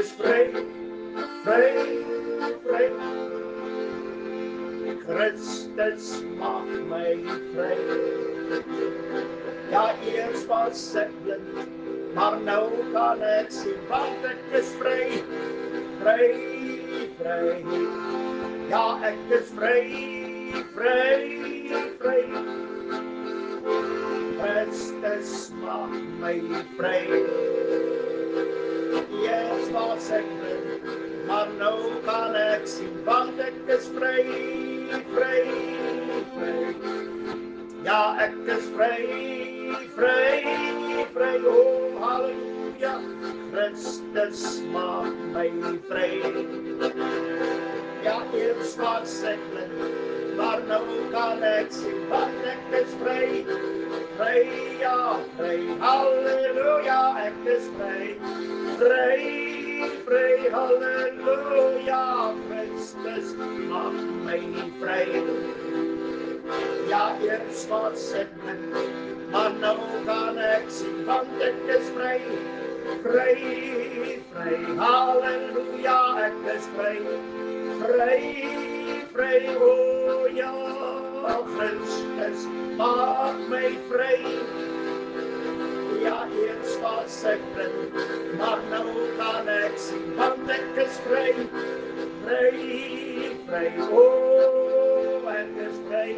is vry, vry, vry. Christus maak my vry. Ja, eers was ek blind, maar nou kan ek sien, want ek is vry, vry, vry. Ja, ek is vry, vry, vry. Christus maak my vry. Eers was ek blind, maar nou kan ek sien, want ek is vry, vry, vry. Ja, ek is vry, vry, vry. Oh, halleluja, Christus maak my vry. Ja, eers was ek blind, maar nou kan ek sien, want ek is vry, vry, ja, vry. Halleluja, ek is vry, vry, vry. Halleluja, Christus maak my vry. Ja, eers was ek blind, maar nou kan ek sien, want ek is vry, vry, vry. Halleluja, ek is vry, vry, vry. O ja, Christus maak my vry. Ja, eers was ek blind, maar nou kan ek sien, want ek is vry, vry, vry. O, ek is vry,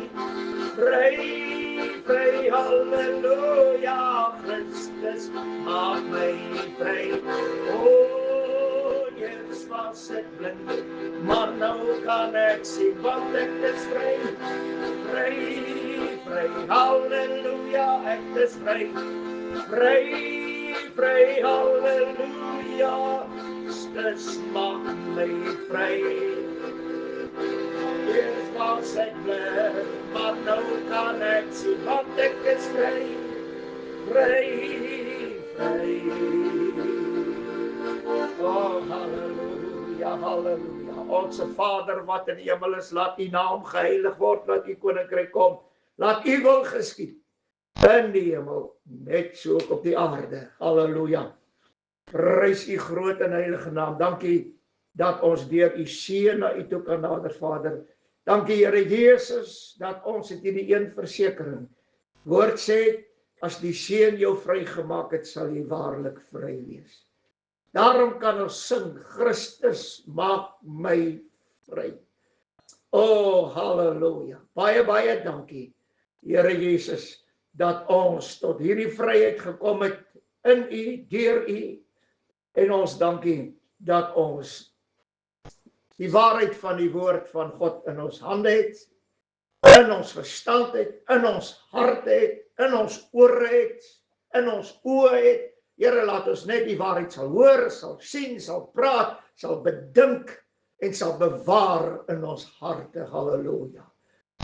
vry, vry. Halleluja, Christus maak my vry. O, eers was ek blind, maar nou kan ek sien, want ek is vry, vry, vry. Halleluja, ek is vry, vry, vry. Halleluja, Christus maak my vry. Eers was ek blind, maar nou kan ek sien, want ek is vry, vry, vry. Oh, halleluja, halleluja. Onse Vader wat in die hemel is, laat U naam geheilig word, laat U koninkryk kom, laat U wil geskied in die hemel, net so ook op die aarde. Halleluja. Prys U groot en heilige naam. Dankie dat ons deur U seun na U toe kan nader, Vader. Dankie, Here Jesus, dat ons het hierdie een versekering. Woord sê, as die seun jou vrygemaak het, sal jy waarlik vry wees. Daarom kan ons sing, Christus maak my vry. Oh, halleluja. Baie, baie dankie, Here Jesus, dat ons tot hierdie vryheid gekom het in U, deur U. En ons dankie dat ons die waarheid van die woord van God in ons hande het, in ons verstand het, in ons hart het, in ons ore het, in ons oë het. Here, laat ons net die waarheid sal hoor, sal sien, sal praat, sal bedink en sal bewaar in ons harte. Halleluja.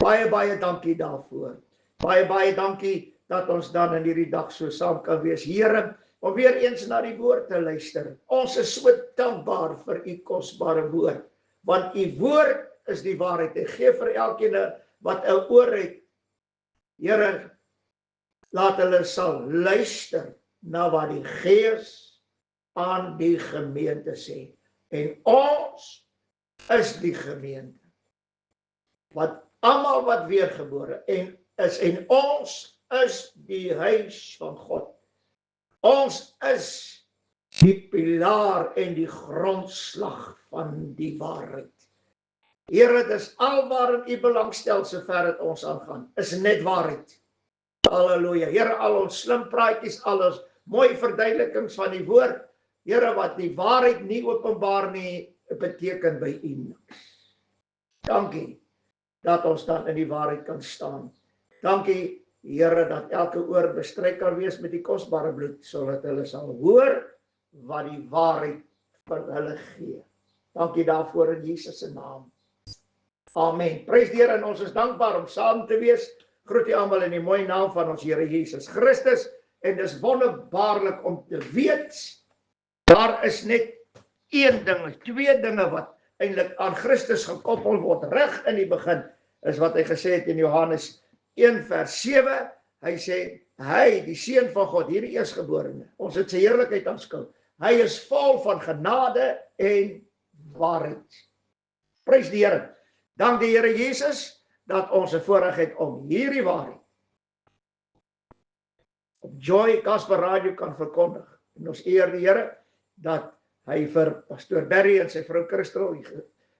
Baie, baie dankie daarvoor. Baie, baie dankie dat ons dan in hierdie dag so saam kan wees. Here, om weer eens na die woord te luister. Ons is so dankbaar vir U kosbare woord, want U woord is die waarheid. Hy gee vir elkeen wat 'n oor het. Here, laat hulle sal luister na wat die Gees aan die gemeente sê. En ons is die gemeente. Wat almal wat weergebore en ons is die huis van God. Ons is die pilaar en die grondslag van die waarheid. Here, dit is al waarin U belangstel sover dit ons aangaan, is net waarheid. Halleluja. Here, al ons slim praatjies, al ons mooi verduidelikings van die woord, Here, wat die waarheid nie openbaar nie, beteken by U niks. Dankie dat ons dan in die waarheid kan staan. Dankie, Here, dat elke oor bestryk kan wees met die kosbare bloed, sodat hulle sal hoor wat die waarheid vir hulle gee. Dankie daarvoor in Jesus se naam. Amen. Prys die Here, en ons is dankbaar om saam te wees. Groet u almal in die mooi naam van ons Here Jesus Christus. En dis wonderbaarlik om te weet, daar is net een ding, twee dinge wat eintlik aan Christus gekoppel word reg in die begin, is wat hy gesê het in Johannes 1 vers 7, hy sê, hy, die seun van God, hierdie eersgeborene, ons het sy heerlikheid aanskou, Hy is vol van genade en waarheid. Prys die Here. Dank die Here Jesus dat ons 'n voorreg het om hierdie waarheid op Joy Gospel Radio kan verkondig. En ons eer die Here dat hy vir Pastor Barry en sy vrou Christel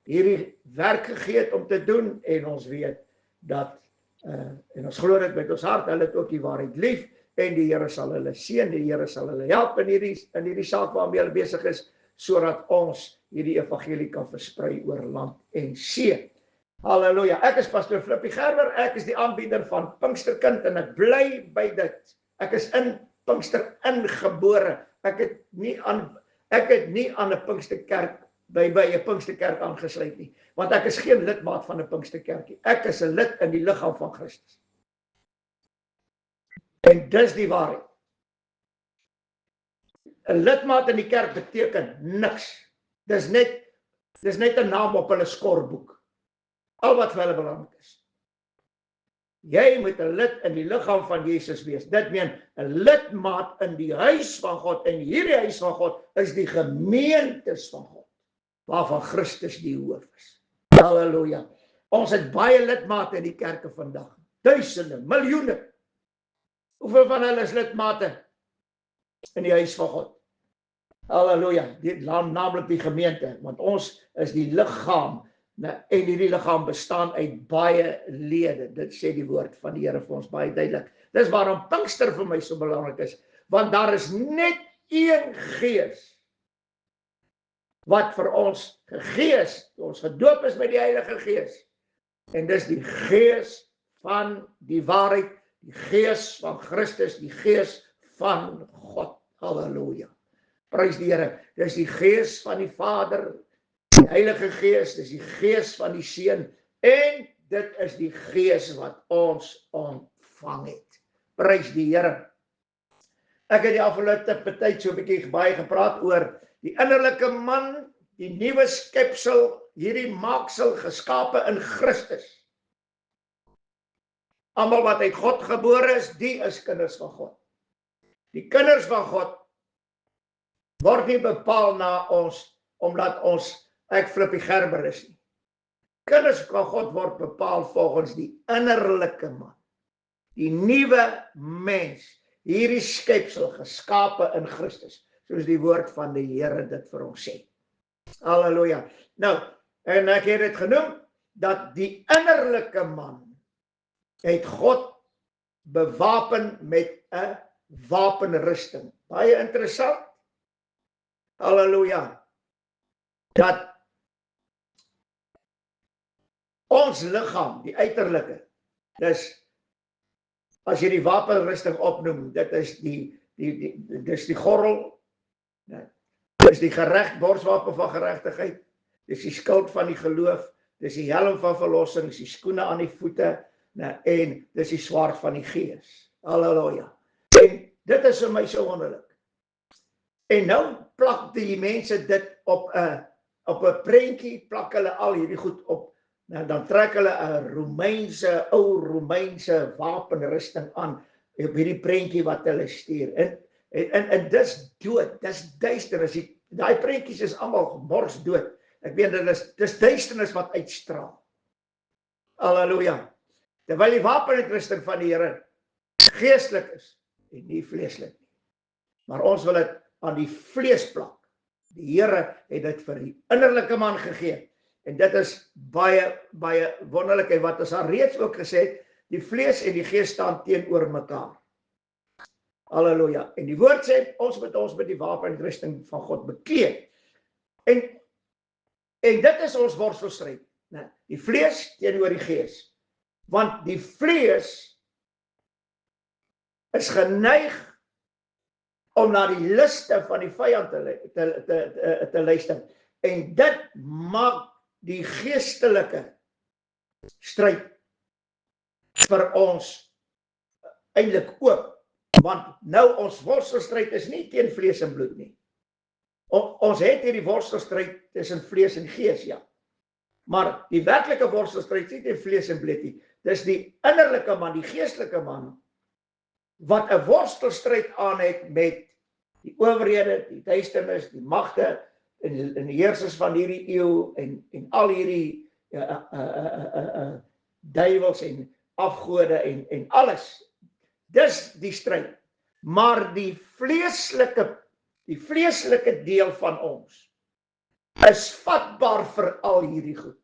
hierdie werk gegee het om te doen, en ons weet dat en ons glo dit met ons hart, hulle het ook die waarheid lief, en die Here sal hulle seën, die Here sal hulle help in hierdie saak waarmee hulle besig is, sodat ons hierdie evangelie kan versprei oor land en see. Halleluja. Ek is Pastor Flippie Gerber, ek is die aanbieder van Pinksterkind, en ek bly by dit. Ek is in Pinkster ingebore. Ek het nie aan 'n Pinksterkerk by 'n Pinksterkerk aangesluit nie, want ek is geen lidmaat van 'n Pinksterkerk nie. Ek is 'n lid in die liggaam van Christus. En dis die waarheid. 'n lidmaat in die kerk beteken niks. Dis net 'n naam op hulle skorboek. Al wat vir hulle belangrik is. Jy moet 'n lid in die liggaam van Jesus wees. Dit meen 'n lidmaat in die huis van God, en hierdie huis van God is die gemeentes van God, waarvan Christus die hoof is. Halleluja. Ons het baie lidmate in die kerke vandag. Duisende, miljoene. Hoeveel van hulle is lidmate in die huis van God? Halleluja. Naamlik die gemeente, want ons is die liggaam. En hierdie liggaam bestaan uit baie lede. Dit sê die woord van die Here vir ons baie duidelik. Dis waarom Pinkster vir my so belangrik is, want daar is net een Gees wat vir ons gegee is, ons gedoop is met die Heilige Gees. En dis die Gees van die waarheid, die Gees van Christus, die Gees van God. Halleluja. Prys die Here. Dis die Gees van die Vader, die Heilige Gees, dis die Gees van die Seun, en dit is die Gees wat ons ontvang het. Prys die Here. Ek het die afgelope tyd so 'n bietjie baie gepraat oor die innerlike man, die nuwe skepsel, hierdie maaksel geskape in Christus. Almal wat uit God gebore is, die is kinders van God. Die kinders van God word nie bepaal na ons, omdat ek Flippie Gerber is nie. Kinders van God word bepaal volgens die innerlike man. Die nuwe mens, hierdie skepsel geskape in Christus, soos die woord van die Here dit vir ons sê. Halleluja. Nou, en ek het dit genoem, dat die innerlike man het God bewapen met 'n wapenrusting. Baie interessant. Halleluja. Dat ons liggaam, die uiterlike, dis, as jy die wapenrusting opnoem, dit is dis die gordel, dis die borswapen van geregtigheid, dis die skild van die geloof, dis die helm van verlossing, dis die skoene aan die voete, en dis die swaard van die Gees. Halleluja. En dit is vir my so wonderlik. En nou plak die mense dit op 'n prentjie, plak hulle al hierdie goed op. Nou dan trek hulle 'n ou Romeinse wapenrusting aan op hierdie prentjie wat hulle stuur. En dis dood, dis duisternis. Daai prentjies is almal morsdood. Ek weet dis duisternis wat uitstraal. Halleluja. Terwyl die wapenrusting van die Here geestelik is en nie vleeslik nie. Maar ons wil dit aan die vlees plak. Die Here het dit vir die innerlike man gegee. En dit is baie wonderlik, en wat ons al reeds ook gesê het, die vlees en die gees staan teenoor mekaar. Halleluja. En die woord sê, ons moet met die wapenrusting van God bekleed. En dit is ons worstelstryd. Die vlees teenoor die gees. Want die vlees is geneig om na die liste van die vyand te luister. En dit maak die geestelike stryd vir ons eintlik oop. Want nou ons worstelstryd is nie teen vlees en bloed nie. Ons het hierdie worstelstryd tussen vlees en gees, ja. Maar die werklike worstelstryd is nie teen vlees en bloed nie. Dis die innerlike man, die geestelike man, wat 'n worstelstryd aan het met Die owerhede, die duisternis, die magte en die heersers van hierdie eeu en al hierdie duiwels en afgode en alles. Dis die stryd. Maar die vleeslike deel van ons is vatbaar vir al hierdie goed.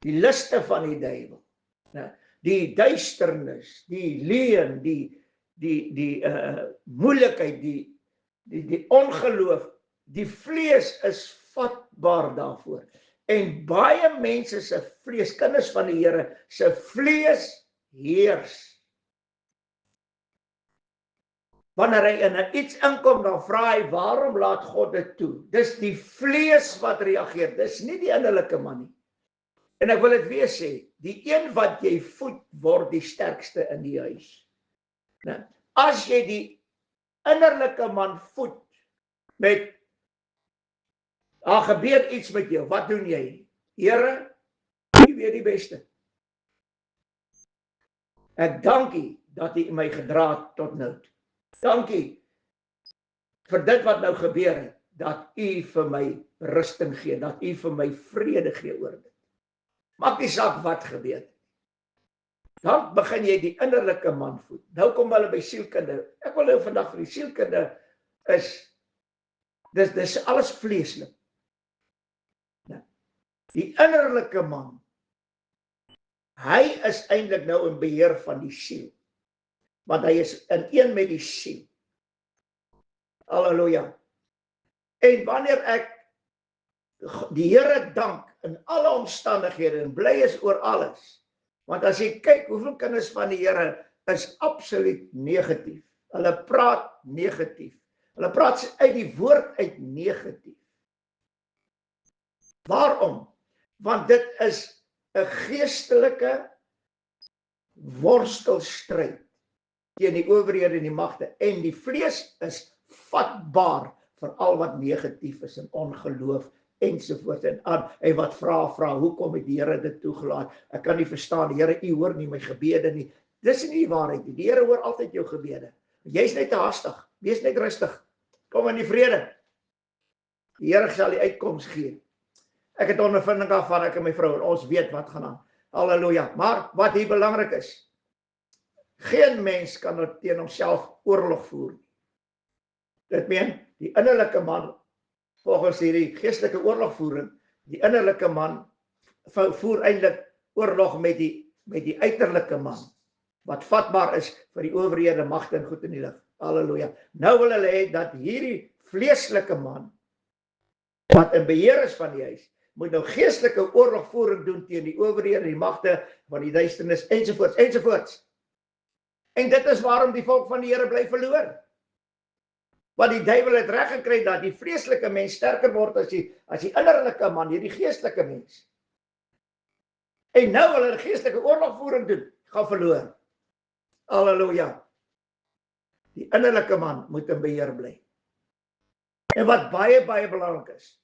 Die liste van die duiwel, die duisternis, die leuen, die moeilikheid, die ongeloof, die vlees is vatbaar daarvoor. En baie mense se vlees, kinders van die Here, se vlees heers. Wanneer hy in iets inkom, dan vra hy, waarom laat God dit toe? Dis die vlees wat reageer, dis nie die innerlike man nie. En ek wil dit weer sê, die een wat jy voed, word die sterkste in die huis. As jy die innerlike man voed, met, daar gebeur iets met jou, wat doen jy? Here, U weet die beste. Ek dank U dat U my gedra het tot nou. Dankie vir dit wat nou gebeur het, dat U vir my rusting gee, dat U vir my vrede gee oor dit. Maak nie saak wat gebeur het. Dan begin jy die innerlike man voed. Nou kom hulle by sielkunde. Ek wil nou vandag vir die sielkunde dis alles vleeslik. Die innerlike man, hy is eintlik nou in beheer van die siel. Want hy is in een met die siel. Halleluja. En wanneer ek die Here dank in alle omstandighede en bly is oor alles, want as jy kyk hoeveel kinders van die Here is absoluut negatief. Hulle praat negatief. Hulle praat uit die woord uit negatief. Waarom? Want dit is 'n geestelike worstelstryd teen die owerhede en die magte. En die vlees is vatbaar vir al wat negatief is en ongeloof ensovoort en wat vra, hoekom het die Here dit toegelaat? Ek kan nie verstaan, die Here, U hoor nie my gebede nie. Dis nie die waarheid nie. Die Here hoor altyd jou gebede. Jy's net te haastig, wees net rustig. Kom in die vrede. Die Here sal die uitkoms gee. Ek het ondervinding daarvan, ek en my vrou, en ons weet wat gaan aan. Halleluja. Maar wat hier belangrik is, geen mens kan teen homself oorlog voer. Dit meen, die innerlike man, volgens hierdie geestelike oorlogvoering, die innerlike man voer eintlik oorlog met die uiterlike man, wat vatbaar is vir die owerhede, magte en goed in die lig. Halleluja. Nou wil hulle hê dat hierdie vleeslike man, wat in beheer is van die huis, moet nou geestelike oorlogvoering doen teen die owerhede, die magte van die duisternis, ensovoorts, ensovoorts. En dit is waarom die volk van die Here bly verloor. Want die duiwel het reg gekry dat die vleeslike mens sterker word as die innerlike man, hierdie geestelike mens. En nou wil hulle geestelike oorlogvoering doen, gaan verloor. Halleluja. Die innerlike man moet in beheer bly. En wat baie belangrik is,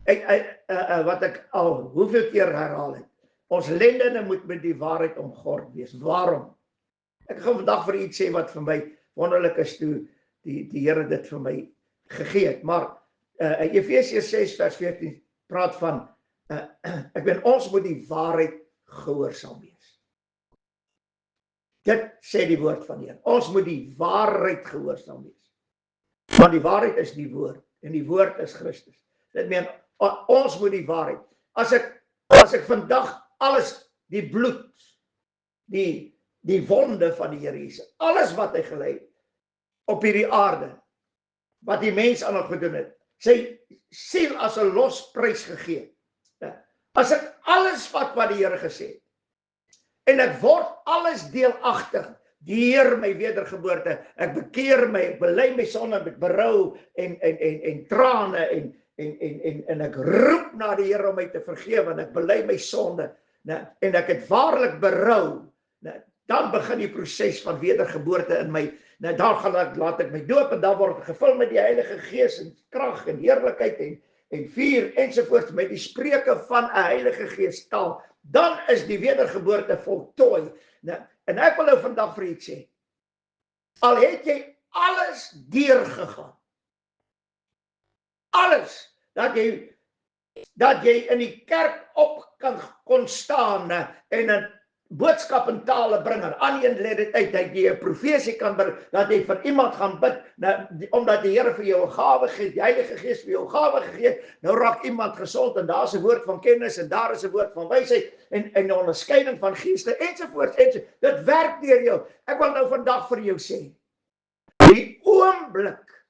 wat ek al hoeveel keer herhaal het, ons lendene moet met die waarheid omgord wees. Waarom? Ek gaan vandag vir iets sê wat vir my wonderlik is toe die Here dit vir my gegee het. Maar Efesiërs 6 vers 14 praat van, ons moet die waarheid gehoorsaam wees. Dit sê die woord van die Here. Ons moet die waarheid gehoorsaam wees. Want die waarheid is die woord, en die woord is Christus. Dit meen, ons moet die waarheid. As ek vandag alles, die bloed, die wonde van die Here Jesus, alles wat hy gelei het op hierdie aarde, wat die mens aan hom gedoen het, sy siel as 'n losprys gegee. As ek alles vat wat die Here gesê het, en ek word alles deelagtig, die Here my wedergeboorte, ek bekeer my, ek bely my sonde, ek berou en trane en ek roep na die Here om my te vergewe, en ek bely my sonde, en ek het waarlik berou, dan begin die proses van wedergeboorte in my. Dan laat ek my doop, en dan word ek gevul met die Heilige Gees en krag en heerlikheid en vuur ensovoorts, met die spreuke van 'n Heilige Gees taal. Dan is die wedergeboorte voltooi. En ek wil nou vandag vir iets sê. Al het jy alles deurgegaan. Alles, dat jy in die kerk op kon staan en 'n boodskap in tale bring, aan een lê dit uit, dat jy 'n profesie kan bring, dat jy vir iemand gaan bid, omdat die Here vir jou 'n gawe gee, die Heilige Gees vir jou 'n gawe gegee, nou raak iemand gesond, en daar is 'n woord van kennis, en daar is 'n woord van wysheid, en 'n onderskeiding van geeste, ensovoorts. Dit werk deur jou. Ek wil nou vandag vir jou sê, die oomblik,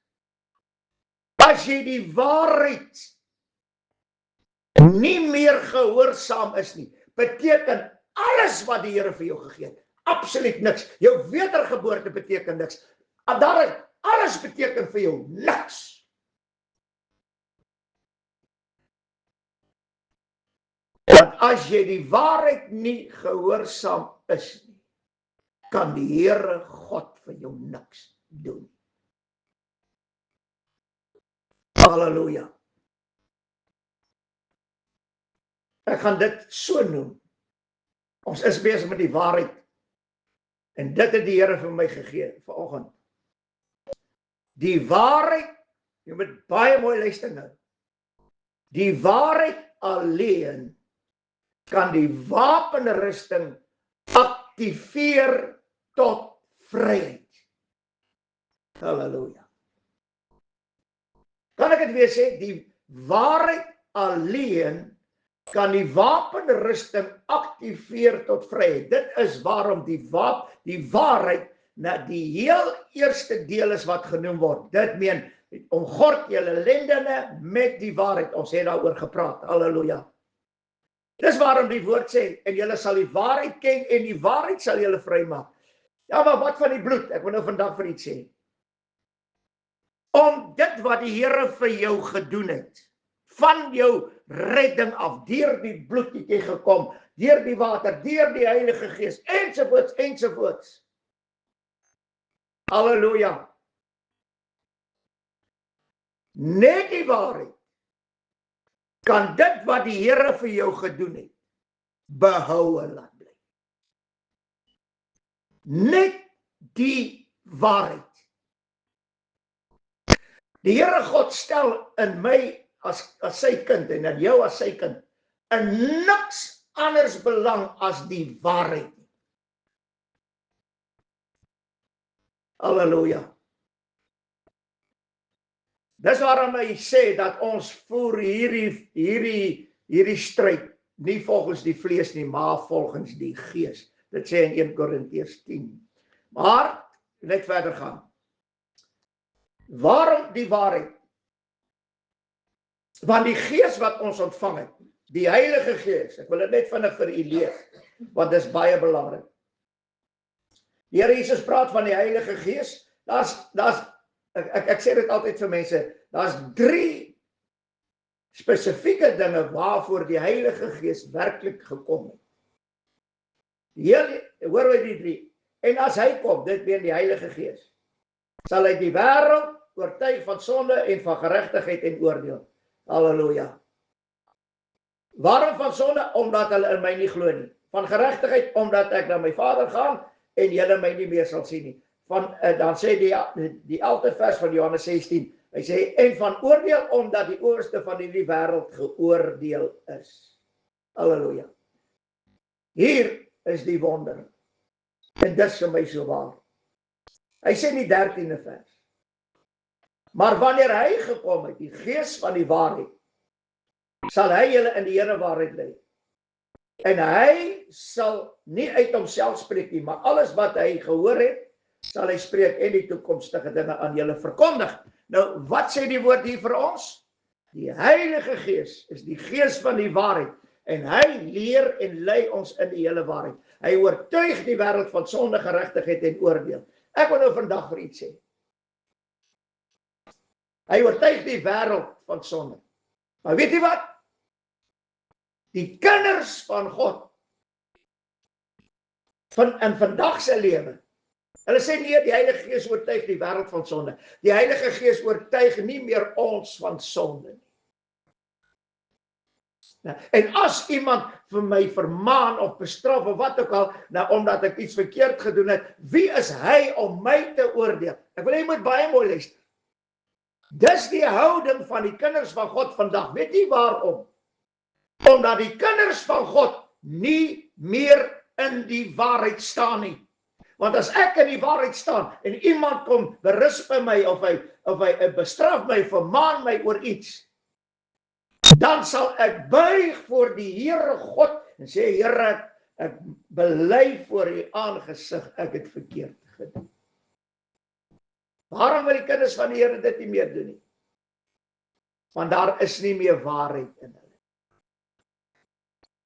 as jy die waarheid nie meer gehoorsaam is nie, beteken alles wat die Here vir jou gegee het, absoluut niks. Jou wedergeboorte beteken niks. Alles beteken vir jou niks. Want as jy die waarheid nie gehoorsaam is nie, kan die Here God vir jou niks doen. Halleluja. Ek gaan dit so noem. Ons is besig met die waarheid. En dit het die Here vir my gegee vanoggend. Die waarheid, jy moet baie mooi luister nou. Die waarheid alleen kan die wapenrusting aktiveer tot vryheid. Halleluja. Kan ek dit weer sê? Die waarheid alleen kan die wapenrusting aktiveer tot vryheid. Dit is waarom die waarheid die heel eerste deel is wat genoem word. Dit meen, omgord julle lendene met die waarheid. Ons het daaroor gepraat. Halleluja. Dis waarom die woord sê, en julle sal die waarheid ken, en die waarheid sal julle vrymaak. Ja, maar wat van die bloed? Ek wil nou vandag vir iets sê. Om dit wat die Here vir jou gedoen het, van jou redding af, deur die bloed het jy gekom, deur die water, deur die Heilige Gees, ensovoorts, ensovoorts. Halleluja. Net die waarheid kan dit wat die Here vir jou gedoen het, behoue laat bly. Net die waarheid. Die Here God stel in my as sy kind en in jou as sy kind in niks anders belang as die waarheid. Halleluja. Dis waarom hy sê dat ons voer hierdie stryd nie volgens die vlees nie, maar volgens die Gees. Dit sê in 1 Korintiërs 10. Maar net verder gaan. Waarom die waarheid? Want die Gees wat ons ontvang het, die Heilige Gees, ek wil dit net vinnig vir u lees, want dit is baie belangrik. Die Here Jesus praat van die Heilige Gees. Ek sê dit altyd vir mense, daar's 3 spesifieke dinge waarvoor die Heilige Gees werklik gekom het. Hoor jy die 3? En as hy kom, dit weer die Heilige Gees, sal hy die wêreld oortuig van sonde en van geregtigheid en oordeel. Halleluja. Waarom van sonde? Omdat hulle in my nie glo nie. Van geregtigheid, omdat ek na my Vader gaan en julle my nie meer sal sien nie. Dan sê die 11de vers van Johannes 16, hy sê, en van oordeel, omdat die oorste van die wêreld geoordeel is. Halleluja. Hier is die wonder. En dit is vir my so waar. Hy sê in die 13de vers, maar wanneer hy gekom het, die Gees van die waarheid, sal hy julle in die Here waarheid lei. En hy sal nie uit homself spreek nie, maar alles wat hy gehoor het, sal hy spreek en die toekomstige dinge aan julle verkondig. Nou, wat sê die woord hier vir ons? Die Heilige Gees is die Gees van die waarheid, en hy leer en lei ons in die hele waarheid. Hy oortuig die wêreld van sonde, geregtigheid en oordeel. Ek wil nou vandag vir iets sê. Hy oortuig die wêreld van sonde. Maar weet jy wat? Die kinders van God in vandag se lewe, hulle sê nie die Heilige Gees oortuig die wêreld van sonde. Die Heilige Gees oortuig nie meer ons van sonde nie. En as iemand vir my vermaan of bestraf of wat ook al, nou omdat ek iets verkeerd gedoen het, wie is hy om my te oordeel? Ek wil jy moet baie mooi luister. Dis die houding van die kinders van God vandag. Weet jy waarom? Omdat die kinders van God nie meer in die waarheid staan nie. Want as ek in die waarheid staan en iemand kom berus by my of hy bestraf my, vermaan my oor iets, dan sal ek buig voor die Here God en sê, Here, ek bely voor u aangesig, ek het verkeerd gedoen. Waarom wil die kinders van die Here dit nie meer doen nie? Want daar is nie meer waarheid in hulle.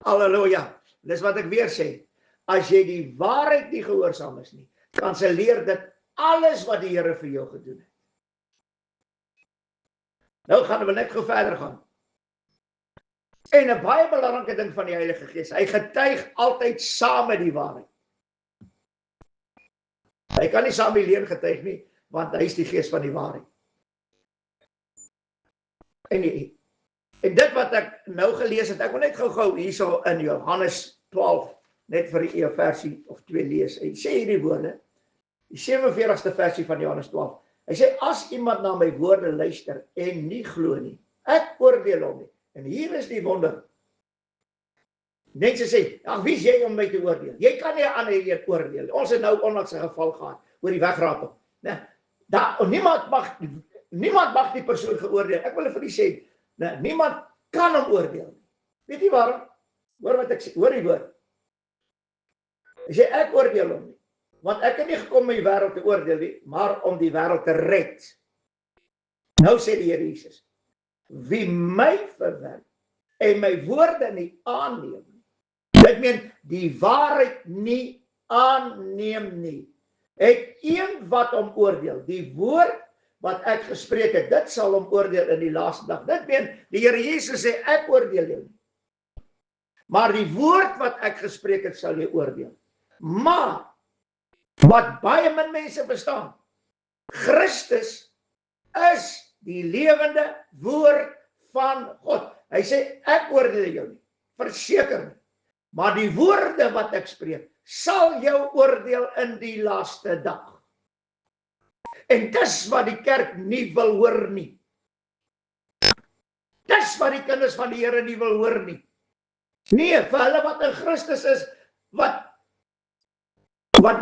Halleluja. Dis wat ek weer sê. As jy die waarheid nie gehoorsaam is nie, kanselleer dit alles wat die Here vir jou gedoen het. Nou gaan we net gou verder gaan. En 'n baie belangrike ding van die Heilige Gees, hy getuig altyd saam met die waarheid. Hy kan nie saam die leuen getuig nie, want hy is die Gees van die waarheid. En dit wat ek nou gelees het, ek wil net gou hierso in Johannes 12, net vir die versie of 2 lees. Hy sê hierdie woorde, die 47ste versie van Johannes 12. Hy sê, as iemand na my woorde luister en nie glo nie, ek oordeel hom nie. En hier is die wonder. Mense sê, ag, wie is jy om my te oordeel? Jy kan nie aan een oordeel. Ons het nou onlangs 'n geval gehad oor die wegraping. Niemand mag die persoon geoordeel. Ek wil vir u sê, niemand kan hom oordeel. Weet jy waarom? Hoor wat ek sê, hoor die woord. Hy sê, ek oordeel hom nie. Want ek het nie gekom om die wêreld te oordeel nie, maar om die wêreld te red. Nou sê die Here Jesus, wie my verwerp en my woorde nie aanneem nie. Dit meen die waarheid nie aanneem nie. Het een wat hom oordeel. Die woord wat ek gespreek het, dit sal hom oordeel in die laaste dag. Dit meen die Here Jesus sê ek oordeel jou nie. Maar die woord wat ek gespreek het sal jy oordeel. Maar wat baie min mense verstaan, Christus is die lewende woord van God. Hy sê, ek oordeel jou nie, verseker nie. Maar die woorde wat ek spreek, sal jou oordeel in die laaste dag. En dis wat die kerk nie wil hoor nie. Dis wat die kinders van die Here nie wil hoor nie. Nee, vir hulle wat in Christus is, wat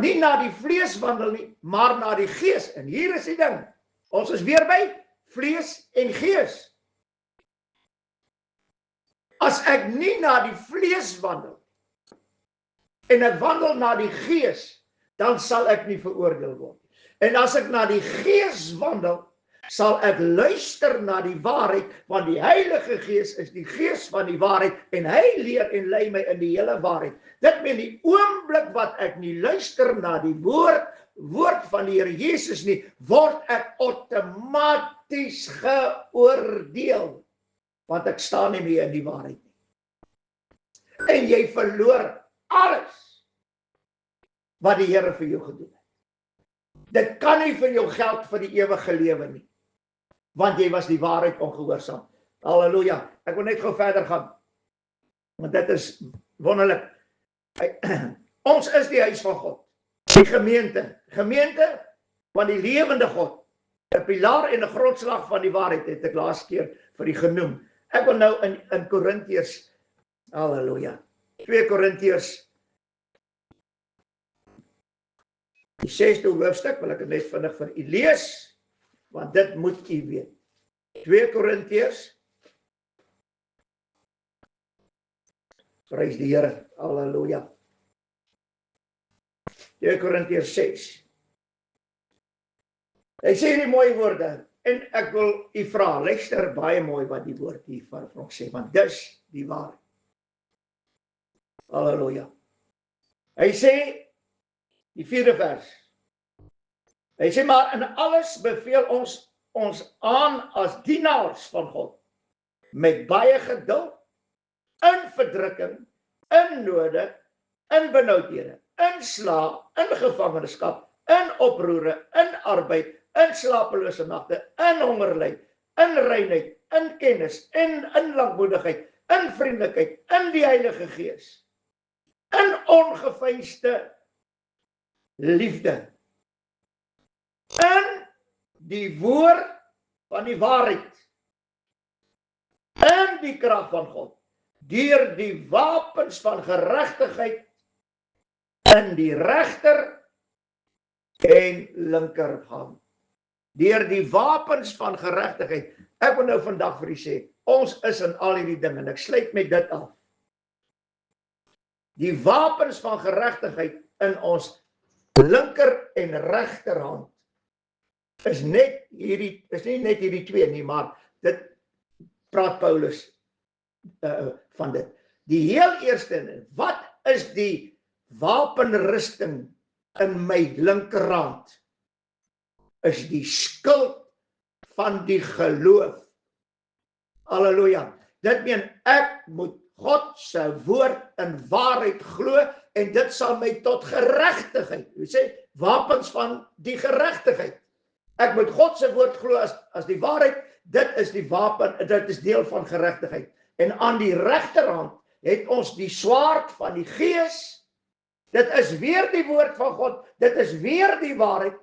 nie na die vlees wandel nie, maar na die gees. En hier is die ding, ons is weer by vlees en gees. As ek nie na die vlees wandel, en ek wandel na die gees, dan sal ek nie veroordeel word. En as ek na die gees wandel, sal ek luister na die waarheid, want die Heilige Gees is die gees van die waarheid, en hy leer en lei my in die hele waarheid. Dit meen die oomblik wat ek nie luister na die woord van die Here Jesus nie, word ek outomaties geoordeel, want ek staan nie meer in die waarheid nie. En jy verloor alles wat die Here vir jou gedoen het. Dit kan nie vir jou geld vir die ewige lewe nie, want jy was die waarheid ongehoorsaam. Halleluja. Ek wil net gou verder gaan, want dit is wonderlik. Ons is die huis van God, die gemeente van die lewende God, 'n pilaar en 'n grondslag van die waarheid, het ek laas keer vir u genoem. Ek wil nou in Korintiërs, halleluja, 2 Korintiërs, die 6de hoofstuk, wil ek net vinnig vir u lees, want dit moet u weet. 2 Korintiërs, prys die Here, halleluja. 2 Korintiërs 6. Hy sê die mooie woorde, en ek wil u vra, luister baie mooi wat die woord hier vir ons sê, want dis die waarheid. Halleluja. Hy sê, die 4de vers, hy sê, maar in alles beveel ons aan as dienaars van God, met baie geduld, in verdrukking, in node, in benoudhede, in sla, in gevangenskap, in oproere, in arbeid, in slapelose nagte, in hongerlyd, in reinheid, in kennis, in lankmoedigheid, in vriendelikheid, in die Heilige Gees, in ongeveinsde liefde, in die woord van die waarheid, in die krag van God, deur die wapens van geregtigheid in die regter en linkerhand. Deur die wapens van geregtigheid. Ek wil nou vandag vir u sê, ons is in al hierdie dinge en ek sluit met dit af. Die wapens van geregtigheid in ons linker en regterhand is net hierdie, is nie net hierdie twee nie, maar dit praat Paulus van dit. Die heel eerste, wat is die wapenrusting in my linkerhand? Is die skild van die geloof. Halleluja. Dit meen ek moet God se woord in waarheid glo en dit sal my tot geregtigheid. Jy sê wapens van die geregtigheid. Ek moet God se woord glo as die waarheid. Dit is die wapen, dit is deel van geregtigheid. En aan die regterhand het ons die swaard van die Gees. Dit is weer die woord van God. Dit is weer die waarheid.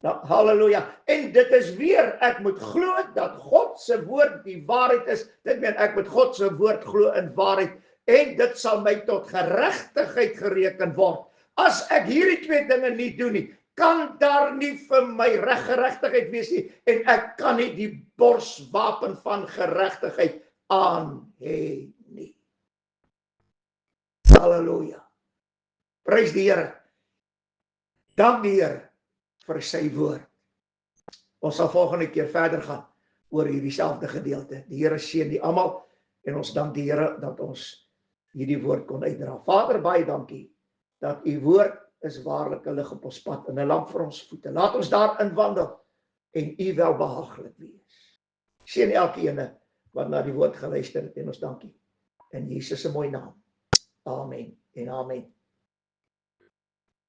Nou, halleluja. En dit is weer, ek moet glo dat God se woord die waarheid is. Dit meen ek moet God se woord glo in waarheid en dit sal my tot geregtigheid gereken word. As ek hierdie twee dinge nie doen nie, kan daar nie vir my reggeregtigheid wees nie en ek kan nie die borswapen van geregtigheid aan hê nie. Halleluja. Prys die Here. Dank die Here vir sy woord. Ons sal volgende keer verder gaan oor hierdie selfde gedeelte. Die Here seën die almal en ons dank die Here dat ons hierdie woord kon uitdra. Vader, baie dankie dat u woord is waarlik 'n lig op ons pad en 'n lamp vir ons voete. Laat ons daarin wandel en u welbehaaglik wees. Seën elkeen wat na die woord geluister het en ons dankie in Jesus se mooi naam. Amen en amen.